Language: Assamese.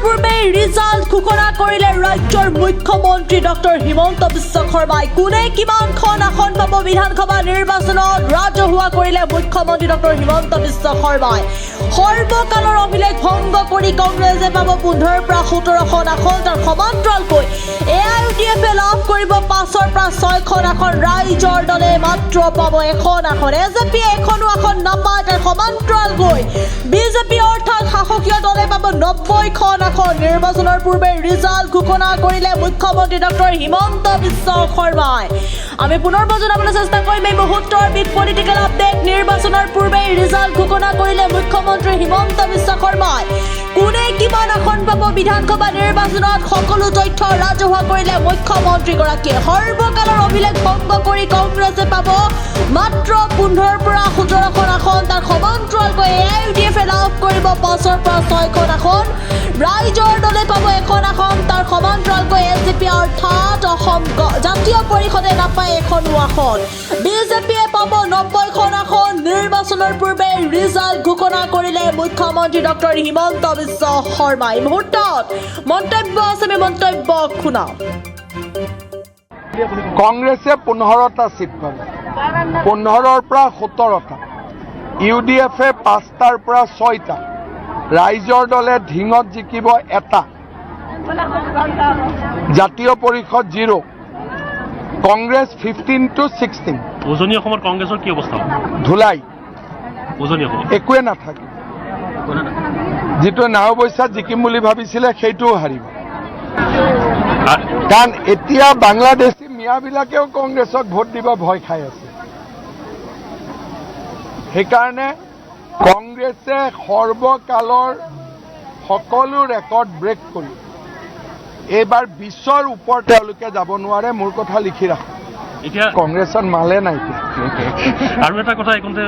পূৰ্বে ৰিজাল্ট ঘোষণা কৰিলে ৰাজ্যৰ মুখ্যমন্ত্ৰী ডক্টৰ হিমন্ত বিশ্ব শৰ্মাই। কোনে কিমানখন আসন পাব বিধানসভা নিৰ্বাচনত ৰাজহুৱা কৰিলে মুখ্যমন্ত্ৰী ডক্টৰ হিমন্ত বিশ্ব শৰ্মাই। সৰ্বকালৰ অভিলেখ ভংগ কৰি কংগ্ৰেছে পাব 15ৰ পৰা 17খন আসন। তাৰ সমান্তৰালকৈ AIUDFে লাভ কৰিব 5ৰ পৰা 6খন আসন। ৰাইজৰ দলে মাত্ৰ পাব এখন আসন। এজেপিয়ে এখনো আসন নাপায়। তাৰ সমান্তৰালকৈ বিজেপি অৰ্থাৎ শাসকীয় দলে পাব 90খন আসন। নিৰ্বাচনৰ পূৰ্বে ৰিজাল্ট ঘোষণা কৰিলে মুখ্যমন্ত্ৰী ডক্টৰ হিমন্ত বিশ্ব শৰ্মাই। আমি পুনৰ জনাবলৈ চেষ্টা কৰিম এই মুহূৰ্তৰ বিগ পলিটিকেল আপডেট। নিৰ্বাচনৰ পূৰ্বে ৰিজাল্ট ঘোষণা কৰিলে মুখ্যমন্ত্ৰী হিমন্ত বিশ্ব শৰ্মাই। কোনে কিমান আসন পাব বিধানসভা নিৰ্বাচনত সকলো তথ্য ৰাজহুৱা কৰিলে মুখ্যমন্ত্ৰীগৰাকীয়ে। সৰ্বকালৰ অভিলেখ ভংগ কৰি কংগ্ৰেছে পাব মাত্ৰ 15ৰ পৰা 17খন আসন। তাৰ সমান্তৰালকৈ AIUDFে লাভ কৰিব 5ৰ পৰা 6খন আসন। ৰাইজৰ দলে পাব এখন আসন। তাৰ সমান্তৰালকৈ এজেপি অৰ্থাৎ অসম জাতীয় পৰিষদে নাপায় এখনো আসন। বিজেপিয়ে পাব 90খন আসন। নিৰ্বাচনৰ পূৰ্বে ৰিজাল্ট ঘোষণা কৰিলে মুখ্যমন্ত্ৰী ডক্টৰ হিমন্ত বিশ্ব শৰ্মাই। মুহূৰ্তত মন্তব্য আছে, মন্তব্য শুনাও। কংগ্ৰেছে 15টা সিট পাব, 15ৰ পৰা 17টা। UDFে 5টাৰ পৰা 6টা। ৰাইজৰ দলে ঢিঙত জিকিব 1টা। জাতীয় পৰিষদ 0। কংগ্ৰেছ 15 to 16। উজনি অসমৰ কংগ্ৰেছৰ কি অৱস্থা? ধুলাই উজনি অসম একোৱে নাথাকে। যিটো নাওবৈচাত জিকিম বুলি ভাবিছিলে সেইটোও হাৰিব। কাৰণ এতিয়া বাংলাদেশী মিয়াবিলাকেও কংগ্ৰেছক ভোট দিব ভয় খাই আছে। সেইকাৰণে কংগ্ৰেছে সৰ্বকালৰ সকলো ৰেকৰ্ড ব্ৰেক কৰি এইবাৰ 20ৰ ওপৰত তেওঁলোকে যাব নোৱাৰে। মোৰ কথা লিখি ৰাখক। এতিয়া কংগ্ৰেছত মালে নাই। আৰু এটা কথা এইকণতে